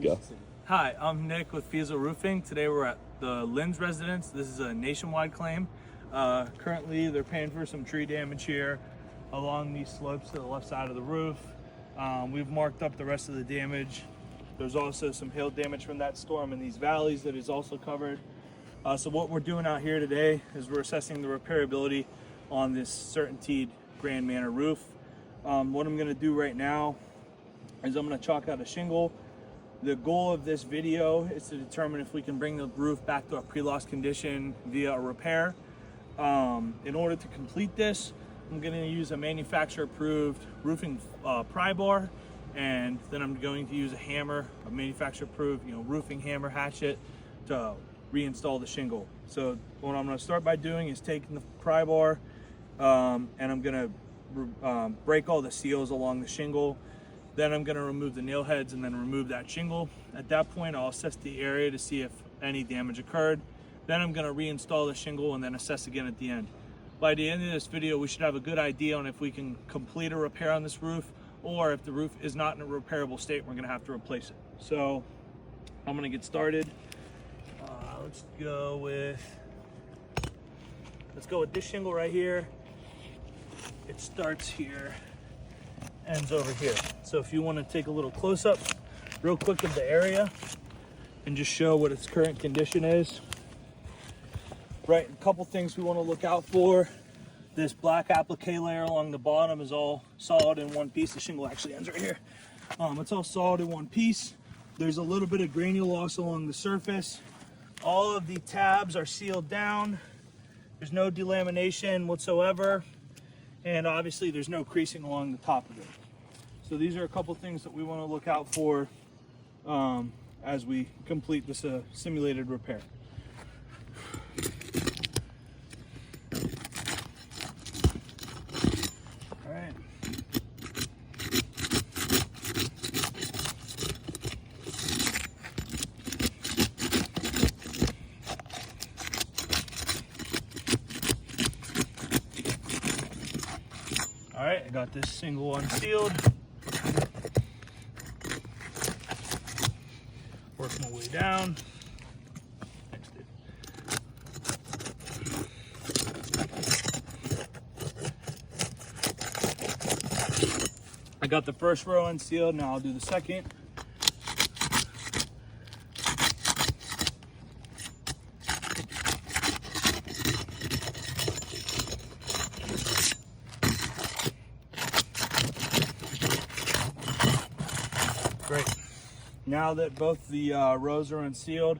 Go. Hi, I'm Nick with Fiesel Roofing. Today we're at the Lynn's residence. This is a nationwide claim. Currently they're paying for some tree damage here along these slopes to the left side of the roof. We've marked up the rest of the damage. There's also some hail damage from that storm in these valleys that is also covered. So what we're doing out here today is we're assessing the repairability on this CertainTeed Grand Manor roof. What I'm going to do right now is I'm going to chalk out a shingle. The goal of this video is to determine if we can bring the roof back to a pre-loss condition via a repair. In order to complete this, I'm going to use a manufacturer-approved roofing pry bar, and then I'm going to use a hammer, a manufacturer-approved roofing hammer hatchet to reinstall the shingle. So what I'm going to start by doing is taking the pry bar and I'm going to break all the seals along the shingle. Then I'm going to remove the nail heads and then remove that shingle. At that point, I'll assess the area to see if any damage occurred. Then I'm going to reinstall the shingle and then assess again at the end. By the end of this video, we should have a good idea on if we can complete a repair on this roof, or if the roof is not in a repairable state, we're going to have to replace it. So I'm going to get started. Let's go with this shingle right here. It starts here, ends over here. So if you want to take a little close-up real quick of the area and just show what its current condition is. Right, a couple things we want to look out for. This black applique layer along the bottom is all solid in one piece. The shingle actually ends right here. It's all solid in one piece. There's a little bit of granule loss along the surface. All of the tabs are sealed down. There's no delamination whatsoever. And obviously there's no creasing along the top of it. So these are a couple things that we want to look out for as we complete this simulated repair. All right. All right, I got this single unsealed. Work my way down. Thanks, dude. I got the first row unsealed, now I'll do the second. Great. Now that both the rows are unsealed,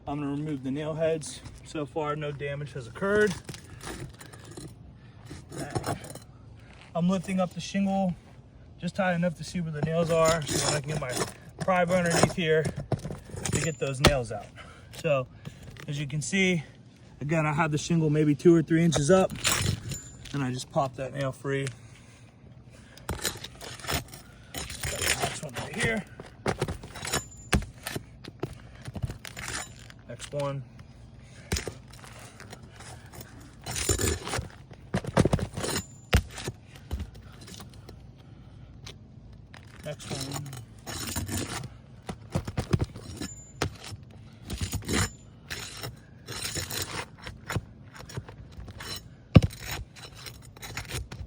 I'm going to remove the nail heads. So far, no damage has occurred. I'm lifting up the shingle just high enough to see where the nails are, so that I can get my pry bar underneath here to get those nails out. So, as you can see, again, I have the shingle maybe 2 or 3 inches up, and I just pop that nail free. Got the next one right here. Next one. Next one.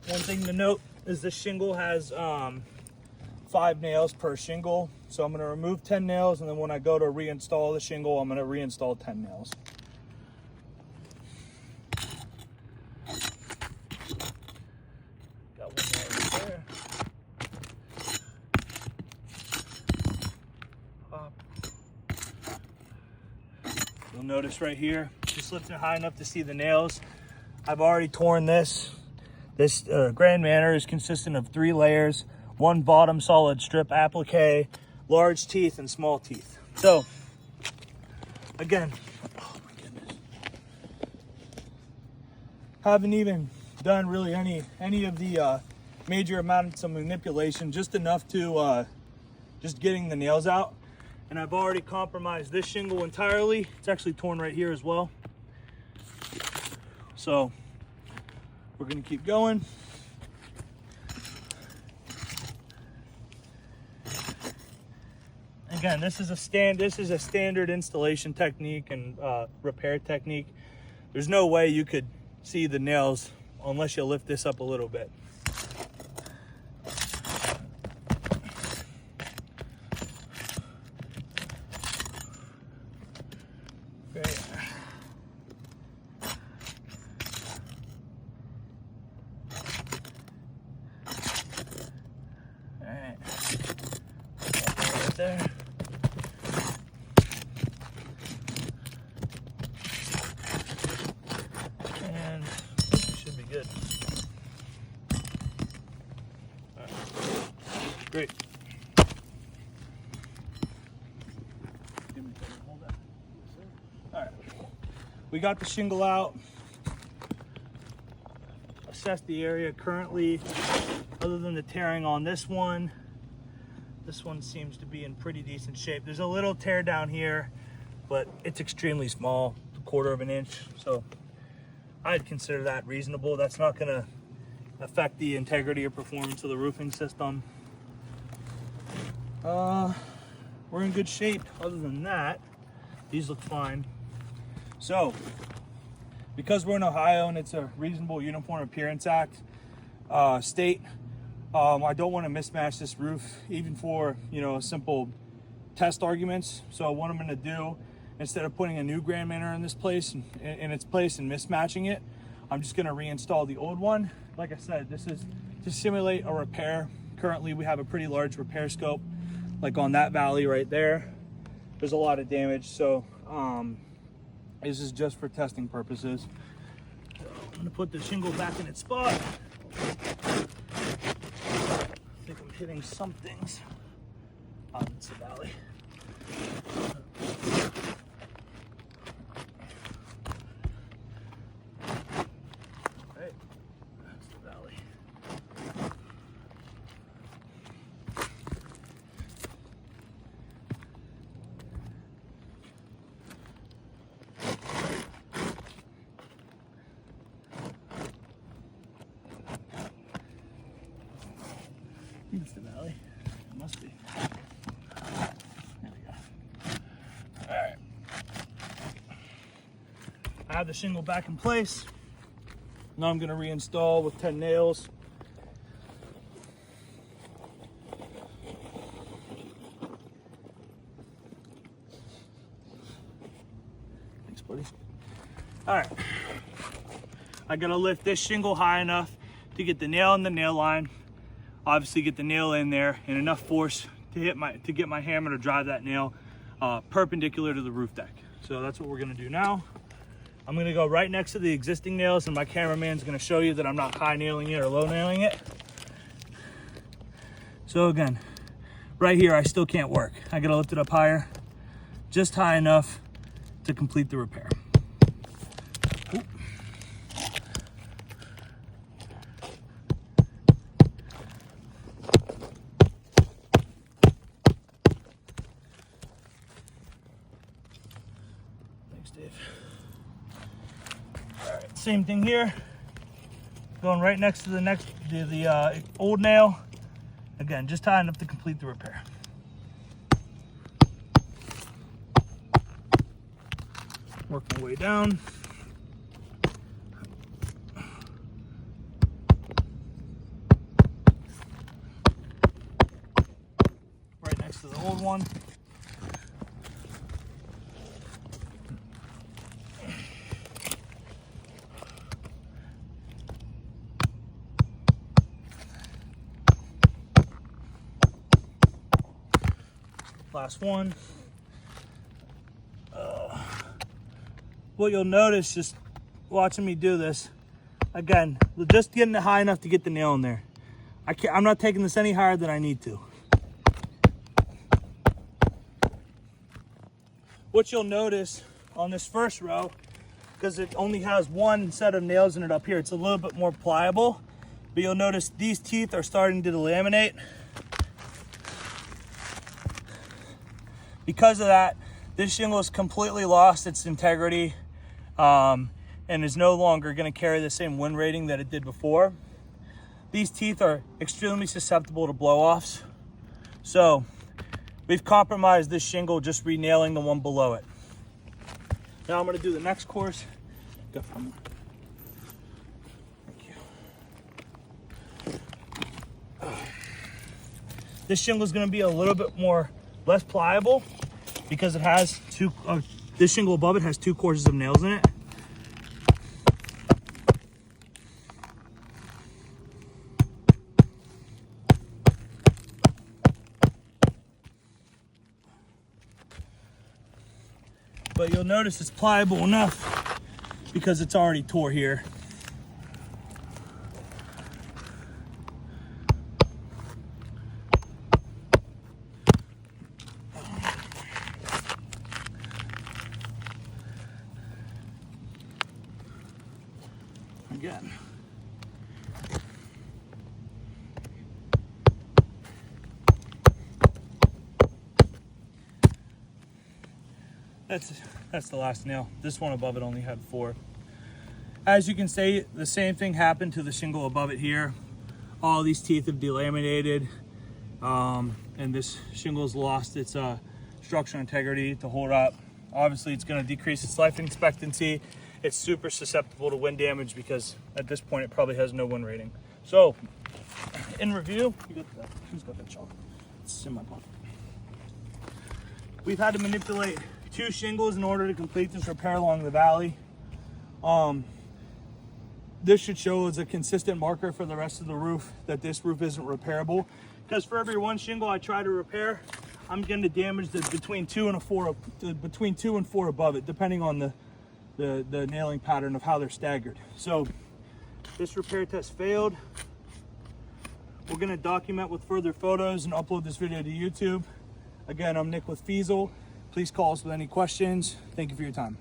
One thing to note is this shingle has 5 nails per shingle. So I'm going to remove 10 nails, and then when I go to reinstall the shingle, I'm going to reinstall 10 nails. Got one nail right there. Pop. You'll notice right here, just lift it high enough to see the nails. I've already torn this. This Grand Manor is consistent of 3 layers, 1 bottom solid strip applique, large teeth and small teeth. So again, oh my goodness, haven't even done really any of the major amounts of manipulation, just enough to just getting the nails out. And I've already compromised this shingle entirely. It's actually torn right here as well. So we're gonna keep going. again, this is a standard installation technique and repair technique. There's no way you could see the nails unless you lift this up a little bit. Great. All right. Right there. And should be good. All right. Great. All right. We got the shingle out. Assess the area currently. Other than the tearing on this one seems to be in pretty decent shape. There's a little tear down here, but it's extremely small, 1/4 of an inch. So I'd consider that reasonable. That's not gonna affect the integrity or performance of the roofing system. We're in good shape. Other than that, these look fine. So, because we're in Ohio and it's a reasonable Uniform Appearance Act state, I don't want to mismatch this roof, even for, you know, simple test arguments. So what I'm going to do, instead of putting a new Grand Manor in this place, in its place, and mismatching it, I'm just going to reinstall the old one. Like I said, this is to simulate a repair. Currently, we have a pretty large repair scope, like on that valley right there. There's a lot of damage, so this is just for testing purposes. So I'm going to put the shingle back in its spot. I think I'm hitting some things on the valley. Right, that's the valley. It's the valley. It must be. There we go. All right. I have the shingle back in place. Now I'm going to reinstall with 10 nails. Thanks, buddy. All right. I got to lift this shingle high enough to get the nail in the nail line. Obviously get the nail in there and enough force to get my hammer to drive that nail perpendicular to the roof deck. So that's what we're gonna do now. I'm gonna go right next to the existing nails, and my cameraman's gonna show you that I'm not high nailing it or low nailing it. So again, right here, I still can't work. I gotta lift it up higher, just high enough to complete the repair. Oop. All right, same thing here. Going right next to the old nail. Again, just high enough to complete the repair. Work my way down. Right next to the old one. Last one. What you'll notice just watching me do this, again, just getting it high enough to get the nail in there. I'm not taking this any higher than I need to. What you'll notice on this first row, because it only has one set of nails in it up here, it's a little bit more pliable, but you'll notice these teeth are starting to delaminate. Because of that, this shingle has completely lost its integrity and is no longer going to carry the same wind rating that it did before. These teeth are extremely susceptible to blow-offs. So we've compromised this shingle just re-nailing the one below it. Now I'm going to do the next course. Go from there. This shingle is going to be a little bit less pliable because it has this shingle above it has 2 courses of nails in it. But you'll notice it's pliable enough because it's already tore here. Again. That's the last nail. This one above it only had 4. As you can see, the same thing happened to the shingle above it here. All these teeth have delaminated, and this shingle's lost its structural integrity to hold up. Obviously, it's going to decrease its life expectancy. It's super susceptible to wind damage because at this point it probably has no wind rating. So, in review, who's got that chalk? It's in my pocket. We've had to manipulate 2 shingles in order to complete this repair along the valley. This should show as a consistent marker for the rest of the roof that this roof isn't repairable. Because for every 1 shingle I try to repair, I'm going to damage between 2 and 4 above it, depending on the nailing pattern of how they're staggered. So this repair test failed. We're going to document with further photos and upload this video to YouTube. Again, I'm Nick with Feasel. Please call us with any questions. Thank you for your time.